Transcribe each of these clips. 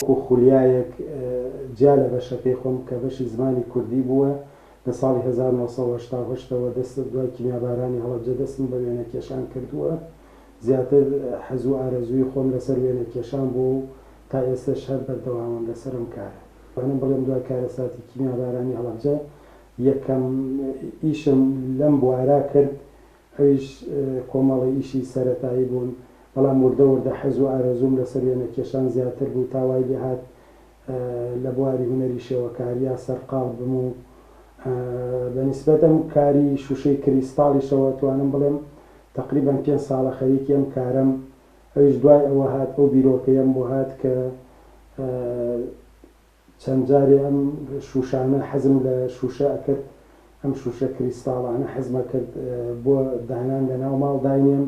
خولیایەک جیا لە بەشەکەی خۆم کە بەشی زمانی کوردی بووە لە ساڵی 1970ەوە دەست دوای کیمیابارانی هەڵەبجە دەستم بە وێنە کێشان کردووە. زیاتر حەزوو ئارەزووی خۆم لەسەر وێنە کێشان بوو و تا ئێستش هەر بەردەوامم لەسەرم کارە. وانم بڵێم دوای کارەساتی کیمیابارانی هەڵەبجە یەکەم ئیشم لەم بوارا کرد، ئەویش کۆمەڵی ئیشی سەرەتایی بوون، بەڵام وردە وردە حەزوو ئارەزووم لەسەر وێنە کێشان زیاتر بوو تاوای لێهات لە بواری هونەری شێوەکاریە سەرقاڵ بم و بەنسبەت ئەم کاری شوشەی کریستاڵیشەوە توانم بڵێم تقریبا 5 ساڵە خەریکی ئەم کارم. ئەویش دوای ئەوە هات ئەو بیرۆکەیەم بۆ هات کە چەند جارێ ئەم شوشانە حەزم لە شوشە ئەکرد، ئەم شوشە کریستاڵانە حەزمە کرد بۆ دانان لە ناو ماڵ داینێم،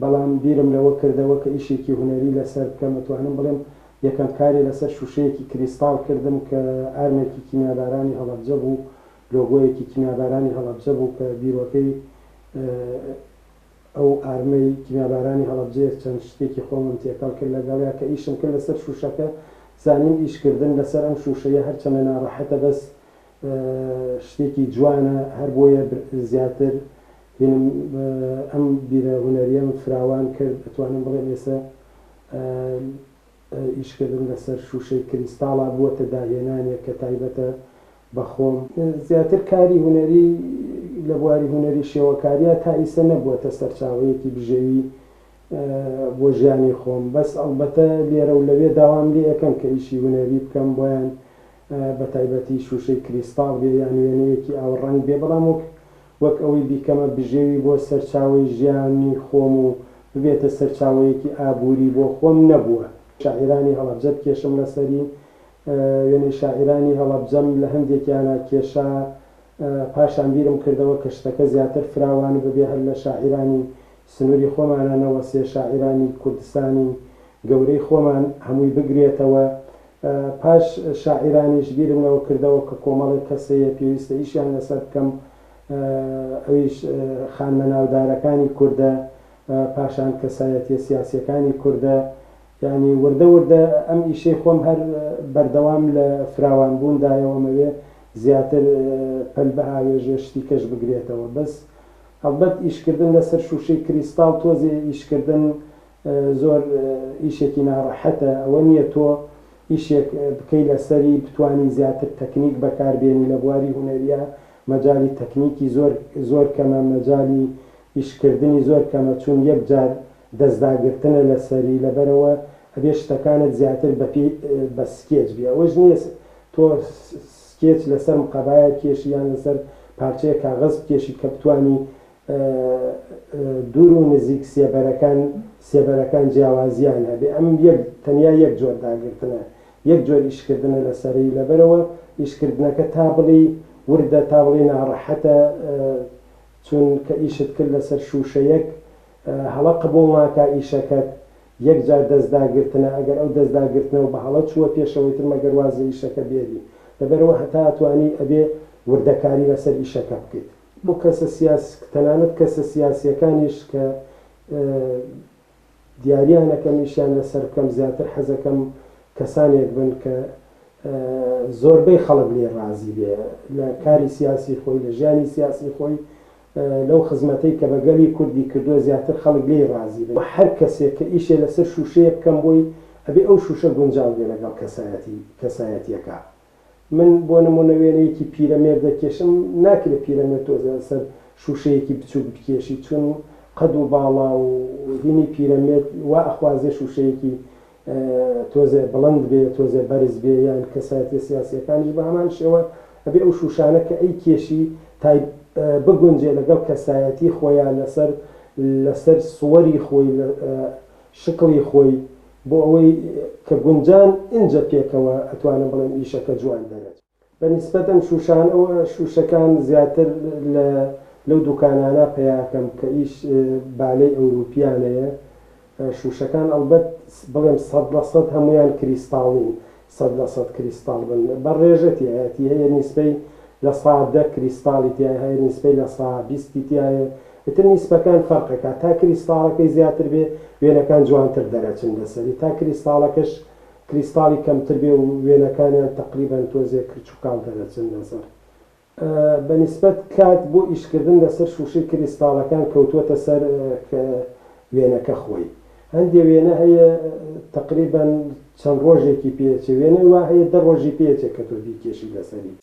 بەڵام بیرم لەوە کردەوە کە ئیشێکی هونەری لەسەر بکەم. توانم بڵێم یەکەم کاری لەسەر شوشەیەکی کریستاڵ کردم کە ئارمێکی کیمیابارانی هەڵەبجە بوو، لۆگۆیەکی کیمیابارانی هەڵەبجە بوو کە بیرۆکەی ئەو ئارمەی کیمیابارانی هەڵەبجەیە چەند شتێکی خۆمم تێکەڵ کرد لەگەڵیا کە ئیشم کرد لەسەر شوشەکە. زانیم ئیشکردن لەسەر ئەم شوشەیە هەرچەندە ناڕەحەتە بەس شتێکی جوانە، هەر بۆیە زیاتر ئەم بیرە هونەریەم فراوان کرد. دەتوانم بڵێم ئێستا ئیشکردن لەسەر شوشەی کریستاڵە بووەتە داهێنانێک کە تایبەتە بەخۆم. زیاتر کاری هونەری لە بواری هونەری شێوەکاریە تا ئیسە نەبووەتە سەرچاوەیەکی بژێوی بۆ ژیانی خۆم، بەس ئەڵبەتە لێرە و لەوێ داوام لێ یەکەم کە ئیشی هونەری بکەم، بۆیان بە تایبەتی شوشەی کریستاڵ بێ یان وێنەیەکی ئاوڕەنگ بێ، بەڵام وەک ئەوەی بیکەمە بژێوی بۆ سەرچاوەی ژیانی خۆم و ببێتە سەرچاوەیەکی ئابووری بۆ خۆم نەبووە. شاعیرانی هەڵەبجە کێشم لەسەری وێنەی شاعیرانی هەڵەبجەم لە هەندێکیانە کێشا، پاشان بیرم کردەوە کە شتەکە زیاتر فراوان ببێ هەر لە شاعیرانی سنووری خۆمانانەوە سێ شاعیرانی کوردستانی گەورەی خۆمان هەمووی بگرێتەوە. پاش شاعیرانیش بیرمەوە کردەوە کە کۆمەڵی کەسەیە پێویستە ئیشیان لەسەر بکەم، ئەویش خانمە ناودارەکانی کووردە، پاشان کەسایەتیە سیاسیەکانی کووردە. یعنی وردە وردە ئەم ئیشەی خۆم هەر بەردەوام لە فراوانبووندایەوەمەوێ زیاتر پەل بە ئاوێژە شتی کەش بگرێتەوە. بەس هەڵبەت ئیشکردن لەسەر شوشەی کریستاڵ تۆزێ ئیشکردن زۆر ئیشێکی ناڕەحەتە، ئەوە نییە تۆ ئیشێک بکەی لەسەری بتوانی زیاتر تەکنیک بەکاربێنی لە بواری هونەریە. مەجای تەکنیکی زۆر کەمە، مەجای ئیشکردنی زۆر کەمە، چون یەکجار دەستداگرتنە لەسەری، لەبەرەوە ئەبێ شتەکانت زیاتر بە سکێچ بێ. ئەوەش نییە تۆ سکێچ لەسەر مقەبایە کێشی یان لەسەر پارچەیە کاغەز بکێشی کە بتوانی دوور و نزیک سێبەرەکان جیاوازیان هەبێ. ئەم تەنیا یەک جۆر داگرتنە، یەک جۆر ئیشکردنە لەسەری، لەبەرەوە ئیشکردنەکە تا بڵی وردە تا بڵی ناڕەحەتە، چون کە ئیشت کرد لەسەر شوشەیەک هەڵە قبوڵ ناکا ئیشەکەت، یەکجار دەستداگرتنە. ئەگەر ئەو دەستداگرتنەوە بە هەڵە چووە پێشەوەی تر مەگەر وازە ئیشەکە بێری، لەبەرەوە هەتا ئەتوانی ئەبێ وردەکاری لەسەر ئیشەکە بکەیت. بۆ کەسە تەنانەت کەسە سیاسیەکانیش کە دیاریانەکەم ئیشیان لەسەر بکەم، زیاتر حەزەکەم کەسانێک بن کە زۆربەی خەڵک لێ ڕازی بێ لە کاری سیاسی خۆی، لە ژیانی سیاسی خۆی، لەو خزمەتەی کە بەگەلی کوردی کردووە زیاتر خەڵک لێ ڕازی بێ. هەر کەسێک کە ئیشێ لەسەر شوشەیە بکەم بۆی ئەبێ ئەو شوشە گونجاو بێ لەگەڵ کەسایەتیەکە. من بۆ نمونە وێنەیەکی پیرەمێر دەکێشم، ناکرێت پیرەمێر تۆزە لەسەر شوشەیەکی بچووک بکێشی، چون قەد و باڵا و هینی پیرەمێر وا ئەخوازێ شوشەیەکی تۆزێ بڵند بێ، تۆزێ بەرز بێ، یان کەسایەتی سیاسیەکانیش بە هەمان شێوە ئەبێ ئەو شوشانە کە ئەی کێشی بگونجێ لەگەڵ کەسایەتی خۆیان لەسەر سووەری خۆی، شکڵی خۆی، بۆ ئەوەی کە گونجان ئینجا پێکەوە ئەتوانە بڵێن ئیشەکە جوان دەرێت. بەنسبەت ئەم شوشان ئەوە شوشەکان زیاتر لەو دوکانانە پێیاکەم کە ئیش بالەی ئەوروپیانەیە. شوشەکان ئەڵبەت بڵێم 100% هەمویان کریستاڵین، 100% کریستاڵ بن، بە ڕێژەتی هەیەتی هەیە نیسبەی لە 110 کریستاڵی تیا هەیە، نیسبەی لە 120 تایە، ئتر نیسبەکان فەرقەکە. تا کریستاڵەکەی زیاتر بێ وێنەکان جوانتر دەرەچن لەسەری، تا کریستاڵەکەش کریستاڵی کەمتر بێ و وێنەکانیان تقریبان تۆزێ کرچ و کاڵ دەرەچن لەسەر. بەنسبەت کات بۆ ئیشکردن لەسەر شوشەی کریستاڵەکان کەوتووەتە سەر وێنەکە خۆی. هەندێک وێنە هەیە تقریبان چەند ڕۆژێکی پێچێ، وێنەی وا هەیە 10 ڕۆژی پێچێت کە تۆ بیکێشی لەسەری.